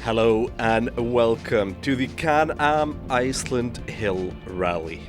Hello and welcome to the Can-Am Iceland Hill Rally.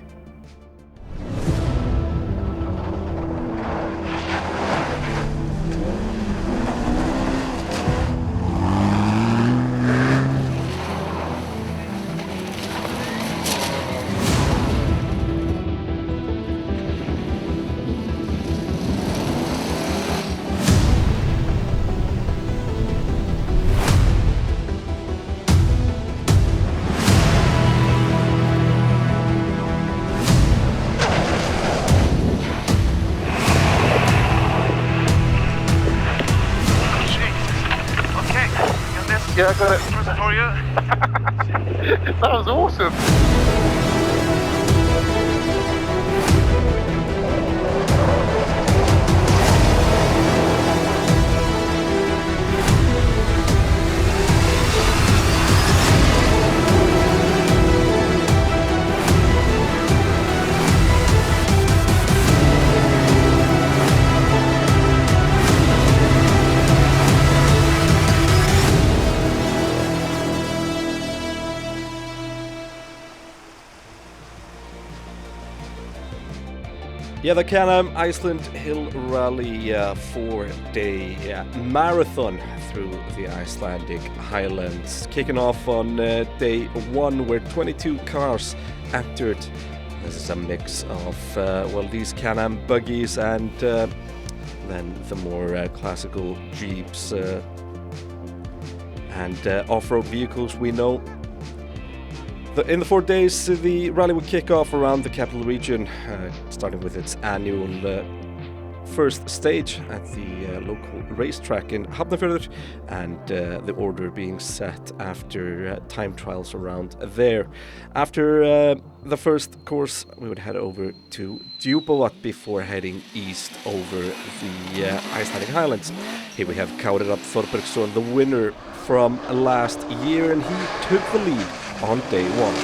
Yeah, I got it. For you. That was awesome. Yeah, the Can-Am Iceland Hill Rally 4-day marathon through the Icelandic Highlands. Kicking off on day one where 22 cars entered. This is a mix of, these Can-Am buggies and then the more classical Jeeps and off-road vehicles we know. In the 4 days, the rally will kick off around the capital region, starting with its annual first stage at the local racetrack in Hafnarfjörður, and the order being set after time trials around there. After the first course, we would head over to Djúpavatn before heading east over the Icelandic Highlands. Here we have Kári Þorbergsson, the winner from last year, and he took the lead on day one.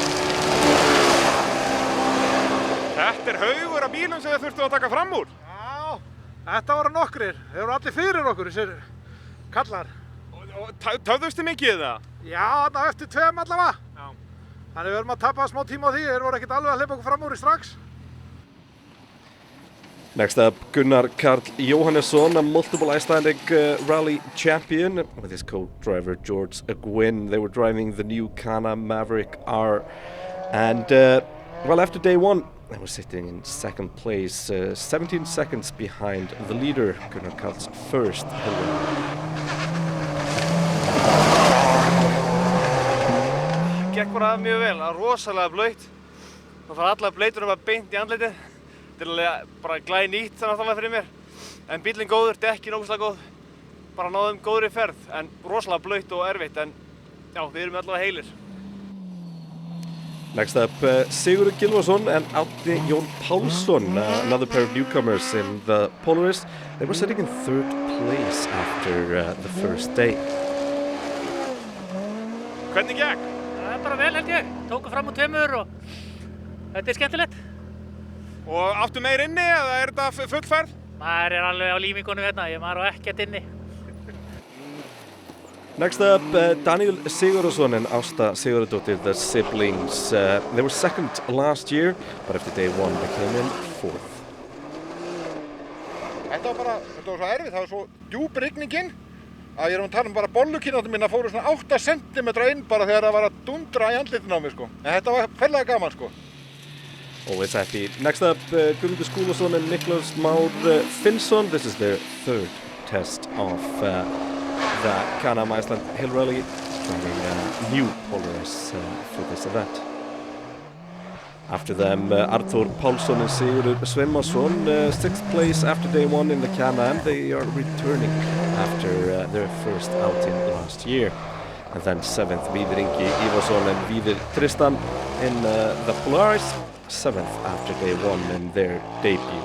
Þetta haugur af bílum sem þið þurftu að taka fram úr. Já, þetta voru nokkrir. Þeir voru allir fyrir okkur, þessir kallar. Og töfðustu mikið það? Já, þarna eftir tveim allavega. Já. Þannig við erum að tapa smá tíma á því, þeir voru ekkert alveg að hleypa okkur fram úr í strax. Next up, Gunnar Karl Jóhannesson, a multiple Icelandic rally champion, with his co-driver George Gwynn. They were driving the new Can-Am Maverick R, and after day one, they were sitting in second place, 17 seconds behind the leader, Gunnar Karl's first hill rally. Gekk bara mjög vel, það var rosalega blautt. Það fara allar blautur bara beint í andlitið. Þetta er alveg bara glæði nýtt náttúrulega fyrir mér. En bíllinn góður, dekkin ógeðslega góð. Bara náðum góðri ferð, en rosalega blautt og erfitt, en já, við erum allavega heilir. Next up, Sigurður Gylfason and Árni Jón Pálsson, another pair of newcomers in the Polaris. They were sitting in third place after the first day. Hvernig gekk? Það bara vel held ég. Tóku fram úr tveimur og þetta skemmtilegt. Og áttu meir inni eða þetta fullferð? Maður alveg á límingunum hérna, maður á ekkert inni. Next up, Daniel Sigurðarson and Ásta Sigurðardóttir, the siblings. They were second last year, but after day one they came in fourth. Þetta var svo erfið, það var svo djúp rigningin að ég að tala bara bollukínatum mína fóru svona 8 cm inn bara þegar það var að dundra í andlitin á mig sko. En þetta var ferlega gaman sko. Always happy. Next up, Guðmundur Skúlason and Niklas Már Finnsson. This is their third test of the Can-Am Iceland Hill Rally, driving a new Polaris for this event. After them, Arthur Pálsson and Sigurður Sveinsson, 6th place after day one in the Can-Am. They are returning after their first outing last year. And then 7th, Víðir Ingi Ívarsson and Víðir Tristan in the Polaris. 7th after day one in their debut.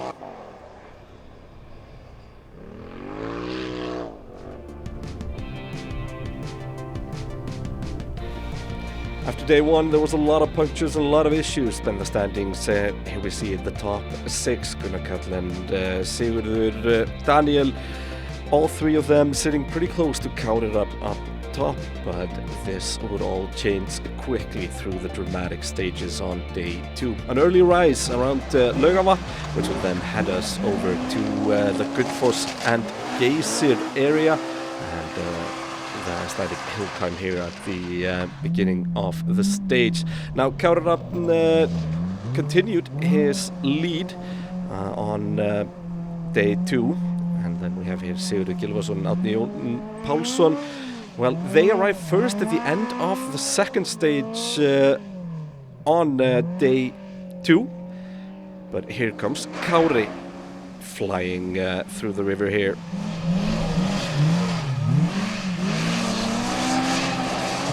After day one, there was a lot of punctures and a lot of issues in the standings. Here we see the top 6, Gunnar Karl and Sigurður, Daniel, all three of them sitting pretty close to Kári up top, but this would all change quickly through the dramatic stages on day 2. An early rise around Laugavatn, which will then head us over to the Gullfoss and Geysir area, and the Icelandic hill climb here at the beginning of the stage. Now Kári Rafn continued his lead on day 2, and then we have here Sigurður Gylfason and Árni Jón Pálsson. Well, they arrived first at the end of the second stage on day 2, but here comes Kári flying through the river here.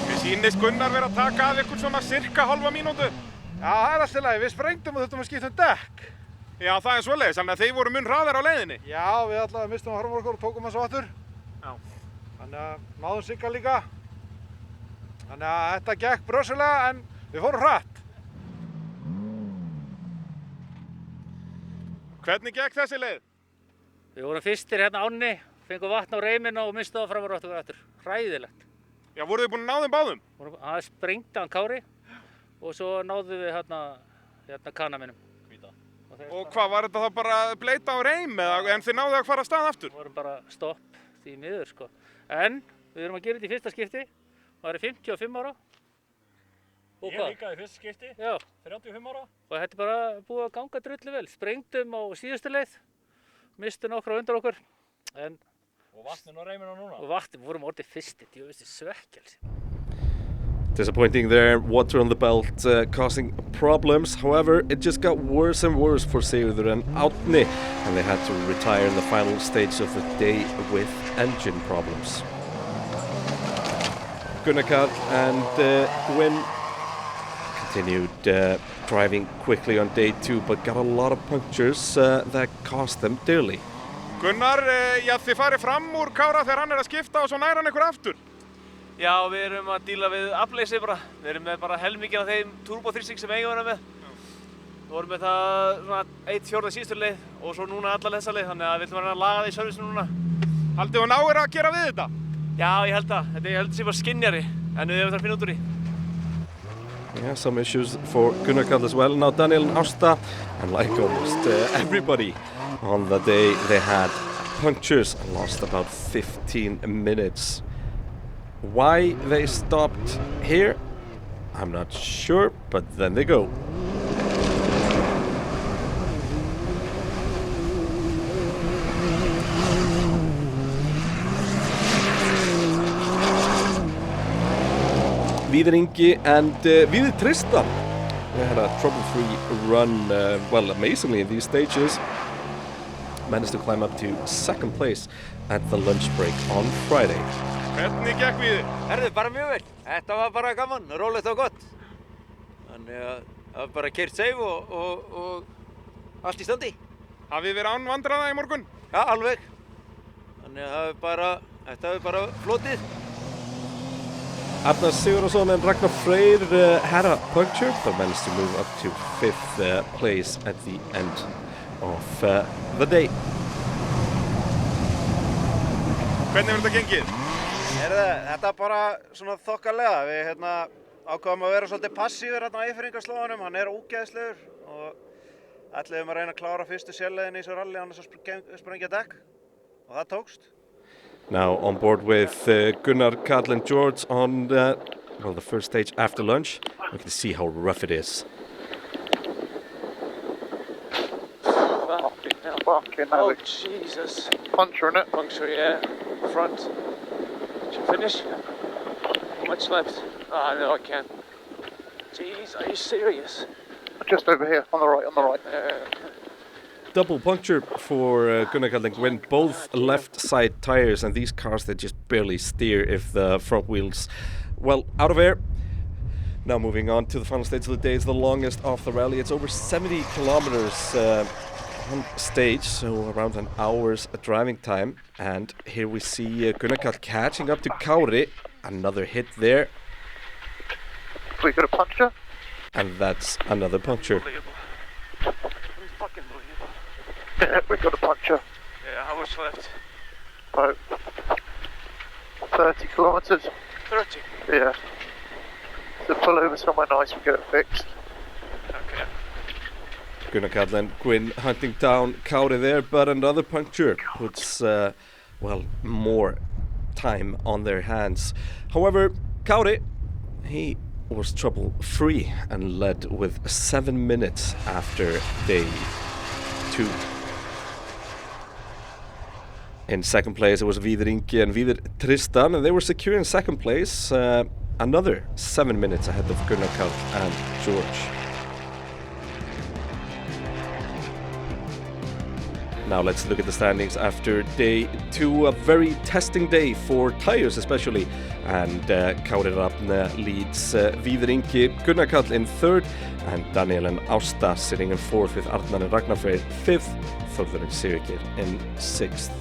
Mér sýnist Gunnar vera að taka af ykkur svona cirka halva mínútu. Já, það er allt í lagi. Við sprengdum og þurftum að skipta dekk. Já, það er svoleiðis, þannig að þeir voru mun hraðar á leiðinni. Já, við allavega mistum að horfa okkur og tókum þessu aftur. Já. Þannig að náðum Sigga líka. Þannig að þetta gekk brösulega en við fórum hratt. Hvernig gekk þessi leið? Við vorum fyrstir hérna ánni, fengum vatn á reiminn og mistum það fram og ráttum við aftur. Hræðilegt. Já, voruð þið búin að ná þeim báðum? Það sprengdi hann Kári og svo náðum við hérna Can-Aminum. Og hvað, var þetta þá bara bleita á reim eða en þið náðu að fara af stað aftur? Við vorum bara stopp því miður sko. En við erum að gera þetta í fyrsta skipti. Það er 55 ára. Og Ég líka í fyrsta skipti, Já. 35 ára. Og þetta er bara búið að ganga drullu vel. Sprengdum á síðustu leið, mistum nokkra undan okkur. Og vatnin og reiminn á núna. Og vatnin, við vorum orðið fyrstir, ég veist svekkelsi. Disappointing there, water on the belt causing problems. However, it just got worse and worse for Sigurður and Árni, and they had to retire in the final stage of the day with engine problems. Gunnar Karl and Gwyn continued driving quickly on day 2, but got a lot of punctures that cost them dearly. Gunnar, já, þið farið fram úr Kára þegar hann að skipta og svo nær hann ykkur aftur. Já, við erum að díla við afleysi bara. Við erum með bara helminginn af þeim turboþrýsting sem eigum vera með. Við vorum með það svona 1/4 síðustu leið og svo núna alla þessa leið, þannig að við ætlum að reyna að laga það í servicinu núna. Haldið þú náir að gera við þetta? Já, ég held það. Ég held það sé bara skynjari, en við hefum það að finna út úr því. Yeah, some issues for Gunnar Karl as well. Now Daniel and Ásta, and like almost everybody on the day, they had punctures and lost about 15 minutes. Why they stopped here, I'm not sure, but then they go. Víðir Ingi and Víðir Tristan, they had a trouble-free run, well, amazingly in these stages. Managed to climb up to second place at the lunch break on Friday. Hvernig gekk við þið? Herðu, bara mjög vel. Þetta var bara gaman, rólegt og gott. Þannig að það var bara keyrt safe og allt í standi. Hafið þið verið án vandræða í morgun? Já, alveg. Þannig að þetta var bara flotið. Arnar Sigurðarson and Ragnar Freyr had a puncture, but managed to move up to 5th place at the end of the day. Hvernig hefur þetta gengið? Þetta er bara svona þokkalega. Við ákváðum að vera svolítið passífur hérna á Eyfirðingaslóðanum. Hann er ógeðslegur og ætluðum að reyna að klára fyrstu sérleiðinni í þessu rally annars að sprengja dekk. Og það tókst. Now on board with Gunnar, Karl and George on the first stage after lunch. We can see how rough it is. Fucking hell. Oh, Jesus. Puncture, innit? Puncture, yeah. Front. Did you finish? How much left? Oh, no, I can't. Jeez, are you serious? Just over here, on the right. Double puncture for Gunnar, Karl and Gwyn, both left side tires, and these cars, they just barely steer if the front wheels, well, out of air. Now moving on to the final stage of the day, it's the longest of the rally. It's over 70 kilometers on stage, so around an hour's driving time. And here we see Gunnar Karl catching up to Kári. Another hit there. We got a puncture? And that's another puncture. Fucking believable. Yeah, we got a puncture. Yeah, how much left? About 30 kilometres. 30? Yeah. So pull over somewhere nice and get it fixed. Okay. Gunnar Karl and Gwyn hunting down Kári there, but another puncture puts, more time on their hands. However, Kári, he was trouble-free and led with 7 minutes after day 2. In second place, it was Víðir Ingi and Víðir Tristan, and they were secure in second place, another 7 minutes ahead of Gunnar Karl and George. Now let's look at the standings after day 2, a very testing day for tyres especially, and Kári Rafn leads Víðir Ingi, Gunnar Karl in third, and Daniel and Ásta sitting in fourth with Arnar and Ragnar Freyr fifth, Þórður and Sigurgeir in sixth.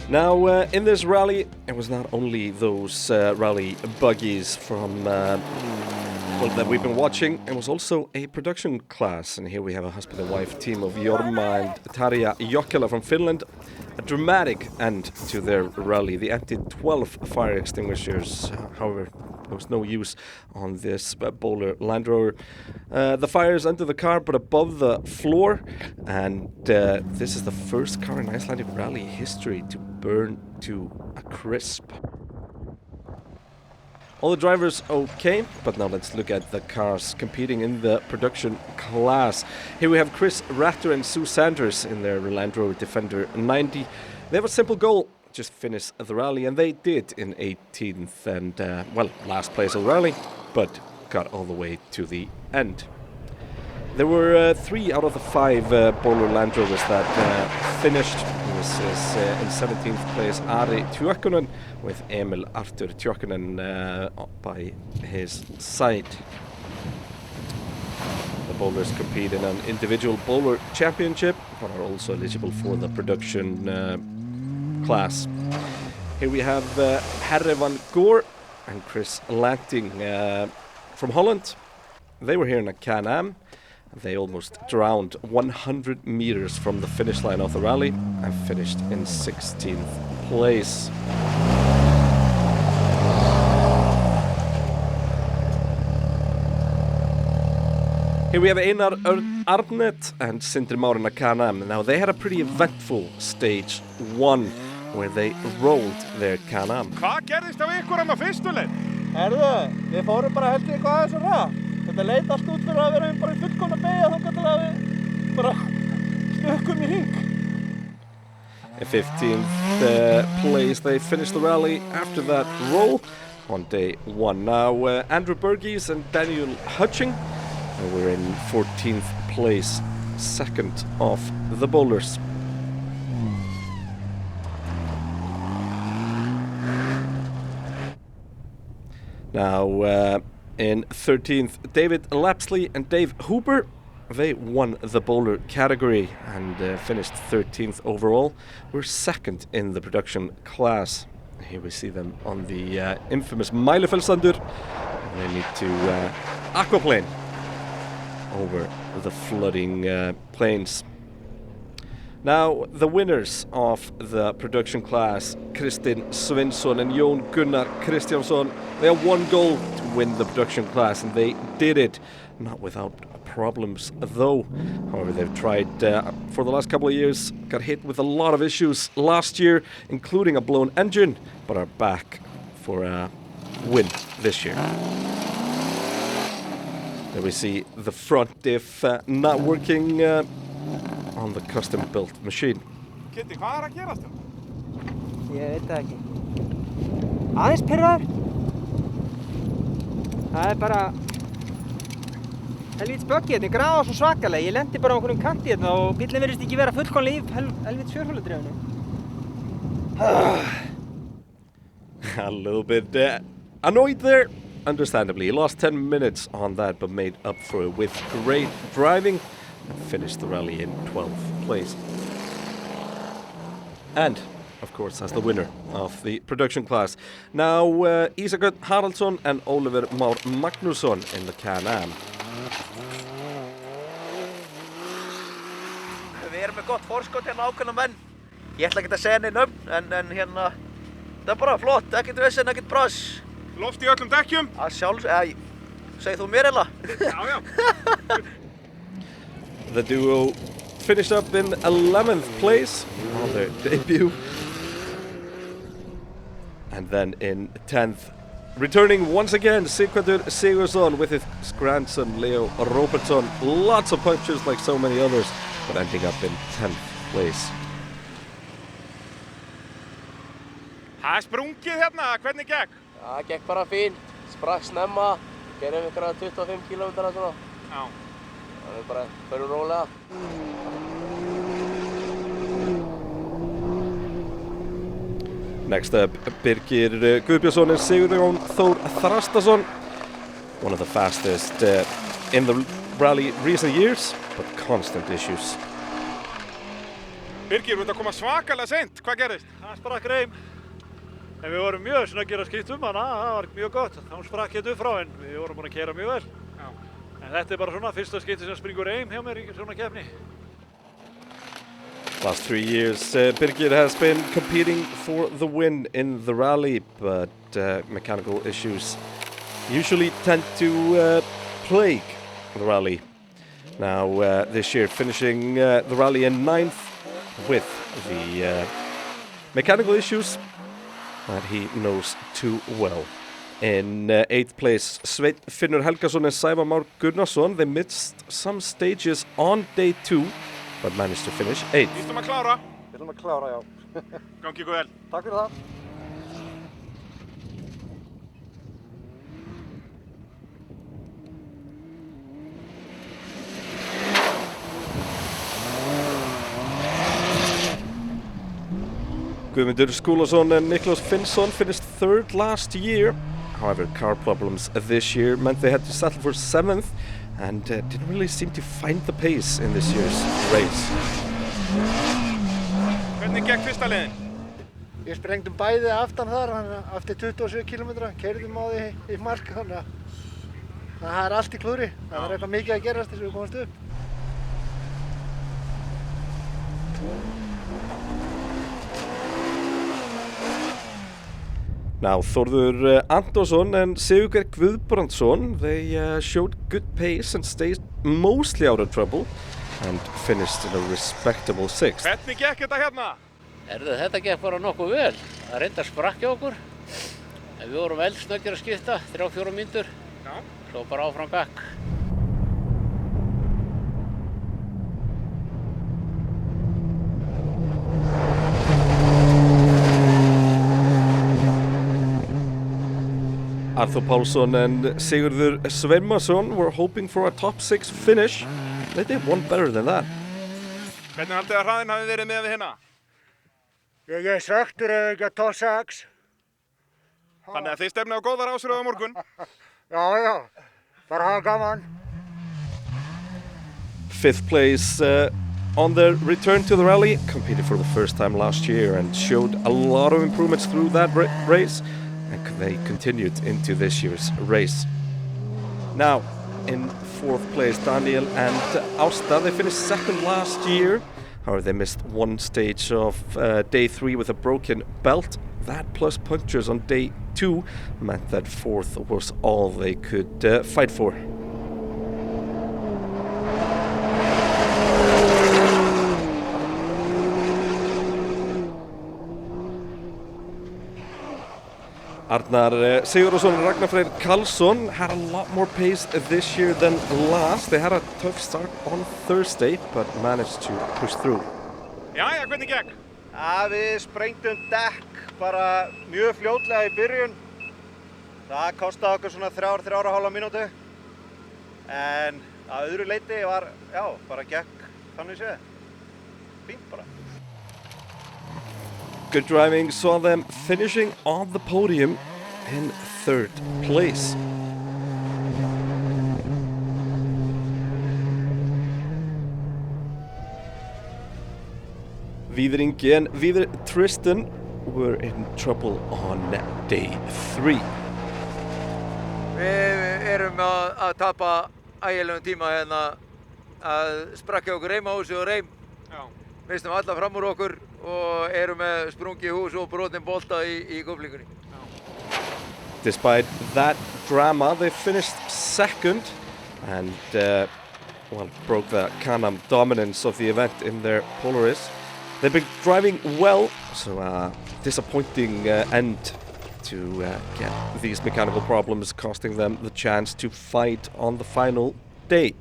Now, in this rally, it was not only those rally buggies from that we've been watching. It was also a production class, and here we have a husband and wife team of Jorma and Tarja Jokela from Finland. A dramatic end to their rally. They emptied 12 fire extinguishers. However, there was no use on this Bowler Land Rover. The fires under the car, but above the floor, and this is the first car in Icelandic rally history to burn to a crisp. All the drivers okay, but now let's look at the cars competing in the production class. Here we have Chris Ratter and Sue Sanders in their Land Rover Defender 90. They have a simple goal, just finish the rally, and they did in 18th and, last place of the rally, but got all the way to the end. There were 3 out of the 5 Bowler Land Rovers that finished. This is in 17th place Ari Tjökkunen with Emil Artur Tjökkunen by his side. The bowlers compete in an individual bowler championship, but are also eligible for the production class. Here we have Herre van Goor and Chris Lanting from Holland. They were here in a Can-Am. They almost drowned 100 meters from the finish line of the rally and finished in 16th place. Here we have Einar Arnet and Sindri Már in a Can-Am. Now they had a pretty eventful stage 1 where they rolled their Can-Am. Hvað gerðist af ykkur á fyrstu leið? Herðu, við fórum bara heldur eitthvað aðeins að ræða. Þetta leit allt út fyrir að vera bara í fullkomna beygja þangað til að við bara stökkum í hring. In 15th place, they finished the rally after that roll on day 1. Now, Andrew Burgess and Daniel Hutching were in 14th place, second of the bowlers. Now, in 13th, David Lapsley and Dave Hooper, they won the bowler category and finished 13th overall. We're second in the production class. Here we see them on the infamous Mælifellssandur. They need to aquaplane over the flooding plains. Now, the winners of the production class, Kristinn Sveinsson and Jón Gunnar Kristjánsson, they have 1 goal to win the production class, and they did it, not without problems though. However, they've tried for the last couple of years, got hit with a lot of issues last year, including a blown engine, but are back for a win this year. There we see the front diff not working on the custom-built machine. Kitty, hvað að gerast hérna? Ég veit það ekki. Aðeins pirraður. Það bara helvíts böggi hérna, grafa svo svakalega. Ég lendi bara á einhverjum kanti hérna og bíllinn virðist ekki vera fullkomlega í helvíts fjórhjóladrifinu. A little bit annoyed there, understandably. He lost 10 minutes on that, but made up for it with great driving and finished the rally in 12th place. And, of course, as the winner of the production class. Now, Ísakur Haraldsson and Oliver Már Magnússon in the Can-Am. Við erum með gott forskot hérna ákveðna menn. Ég ætla ekki að segja neinn en hérna, það bara flott, ekkert vesen, ekkert brass. Loft í öllum dekkjum? Að segð þú mér eða? Já. The duo finished up in 11th place on their debut. And then in 10th, returning once again, Sighvatur Sigurðsson with his grandson Leo Robertsson. Lots of punches like so many others, but ending up in 10th place. Það sprungið hérna, hvernig gekk? Það gekk bara fínt, sprakk snemma, gerðum ykkur 25 km svona. Já. Það bara förum rólega. Next up, Birgir Guðbjörnsson and Sigurjón Þór Þrastason. One of the fastest in the rally recent years, but constant issues. Birgir, þú ert að koma svakalega seint, hvað gerðist? Það sprakk reim. En við vorum mjög snöggir að skipta hana, það var mjög gott. Þá sprakk hérna upp frá en við vorum búin að keyra mjög vel. Já. En þetta bara svona fyrsta skipti sem springur reim hjá mér í svona keppni. Last 3 years, Birgir has been competing for the win in the rally, but mechanical issues usually tend to plague the rally. Now this year finishing the rally in 9th with the mechanical issues that he knows too well. In 8th place, Sveinn Finnur Helgason and Sævar Már Gunnarsson. They missed some stages on day 2, but managed to finish 8th. Við ætlum að klára. Við ætlum að klára, já. Gangi ykkur vel. Takk fyrir það. Guðmundur Skúlason and Niklas Finnsson finished 3rd last year. However, car problems this year meant they had to settle for 7th and didn't really seem to find the pace in this year's race. Hvernig gekk fyrsta leiðin? Við sprengdum bæði aftan þar, eftir 27 km, keyrðum á því í mark, þannig að það er allt í klúðri. Það var eitthvað mikið að gerast þess að við komast upp. Now Þórður Antonsson and Sigurgeir Guðbrandsson, they showed good pace and stayed mostly out of trouble and finished in a respectable 6th. Hvernig gekk þetta hérna? Þetta gekk bara nokkuð vel. Það reyndar sprakk hjá okkur. En við vorum vel snöggir að skipta, 3-4 mínútur. Já. Svo bara áfram gakk. Arthur Pálsson and Sigurður Sveinsson were hoping for a top 6 finish. They did one better than that. Hvernig haldið að hraðinn hafi verið með við hérna? Ég er svekktur ef ekki að top 6. Þannig að þið stefnið á góðar ásröðu á morgun? Já, bara hafa gaman. 5th place on their return to the rally, competed for the first time last year and showed a lot of improvements through that race. And they continued into this year's race. Now, in 4th place, Daniel and Ásta, they finished 2nd last year. However, they missed one stage of day 3 with a broken belt. That plus punctures on day 2 meant that 4th was all they could fight for. Arnar Sigurðsson and Ragnar Freyr Karlsson had a lot more pace this year than last. They had a tough start on Thursday, but managed to push through. Jæja, hvernig gekk? Við sprengdum dekk bara mjög fljótlega í byrjun. Það kostaði okkur svona 3,5 mínútu. En að öðru leyti var, bara gekk þannig séð. Fínt bara. Good driving saw them finishing on the podium in 3rd place. Víðir Ingi and Víðir Tristan were in trouble on day 3. Við erum að tapa ægilegum tíma hérna að sprakka okkur reim á þessu og reim. Já. Mistum alla fram úr okkur og eru með sprungið hús og brotin bolta í kúplingunni. Despite that drama, they finished second and broke the Can-Am dominance of the event in their Polaris. They've been driving well, so disappointing end to get these mechanical problems costing them the chance to fight on the final day.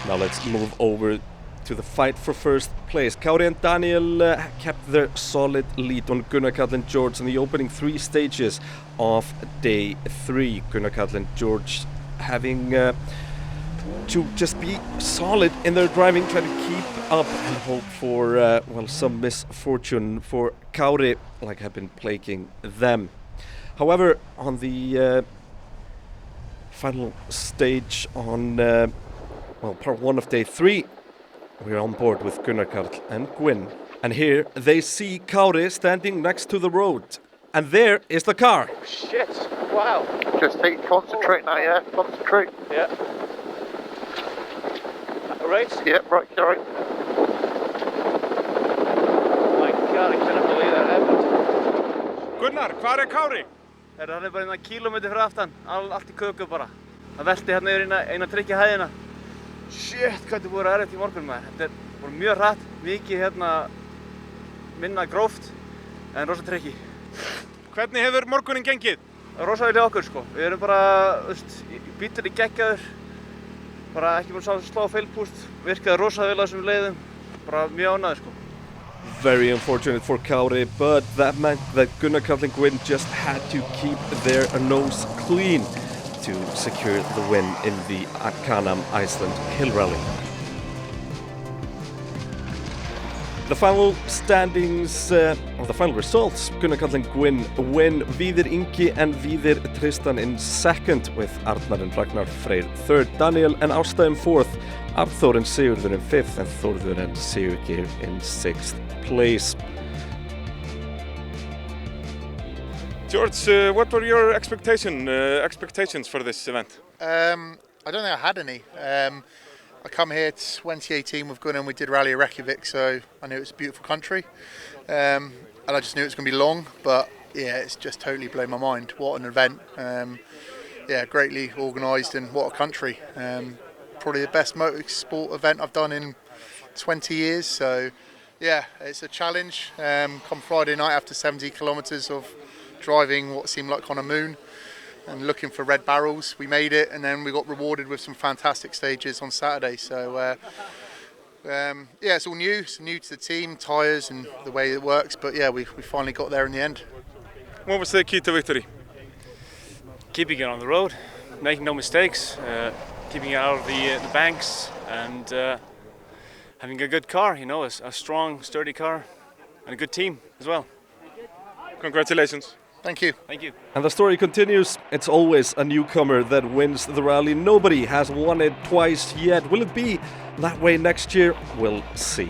Now let's move over to the fight for first place. Kári and Daniel kept their solid lead on Gunnar Karl and George in the opening 3 stages of day 3. Gunnar Karl and George having to just be solid in their driving, try to keep up and hope for some misfortune for Kári, like have been plaguing them. However, on the final stage on part 1 of day 3, we're on board with Gunnar Karl and Gwyn. And here they see Kári standing next to the road. And there is the car. Oh, shit, wow. Just concentrate now, yeah, concentrate. Yeah. Right? Yeah, right, alright. Oh my god, I cannot believe that happened. Gunnar, hvar Kári? Hann bara hérna kílómetri fyrir aftan, allt í köku bara. Það velti hérna yfir eina tryggja hæðina. Shit, hvað þetta voru erfitt í morgun maður. Þetta voru mjög hratt, mikið minna gróft, en rosa tryggi. Hvernig hefur morgunin gengið? Rosa vel hjá okkur sko. Við erum bara, bíllinn er geggjaður, bara ekki búin að slá feilpúst, virkaði rosa vel á þessum leiðum, bara mjög ánægður sko. Very unfortunate for Kári, but that meant that Gunnar Karl and Gwyn just had to keep their nose clean to secure the win in the Can-Am Iceland Hill Rally. The final standings, or the final results, Gunnar Karl and Gwyn win, Víðir Ingi and Víðir Tristan in second, with Arnar and Ragnar Freyr third, Daniel and Ásta in fourth, Arnþór and Sigurður in fifth, and Þórður and Sigurgeir in sixth place. George, what were your expectations for this event? I don't think I had any. I come here 2018 with Gunnar and we did Rally Reykjavik, so I knew it was a beautiful country. And I just knew it was going to be long, but yeah, it's just totally blown my mind. What an event. Yeah, greatly organised and what a country. Probably the best motorsport event I've done in 20 years, so yeah, it's a challenge. Come Friday night after 70 kilometres of driving what seemed like on a moon and looking for red barrels, we made it, and then we got rewarded with some fantastic stages on Saturday. So yeah, it's all new. It's new to the team, tyres and the way it works, but yeah, we finally got there in the end. What was the key to victory? Keeping it on the road, making no mistakes, keeping it out of the banks, and having a good car, you know, a strong, sturdy car, and a good team as well. Congratulations. Thank you. Thank you. And the story continues. It's always a newcomer that wins the rally. Nobody has won it twice yet. Will it be that way next year? We'll see.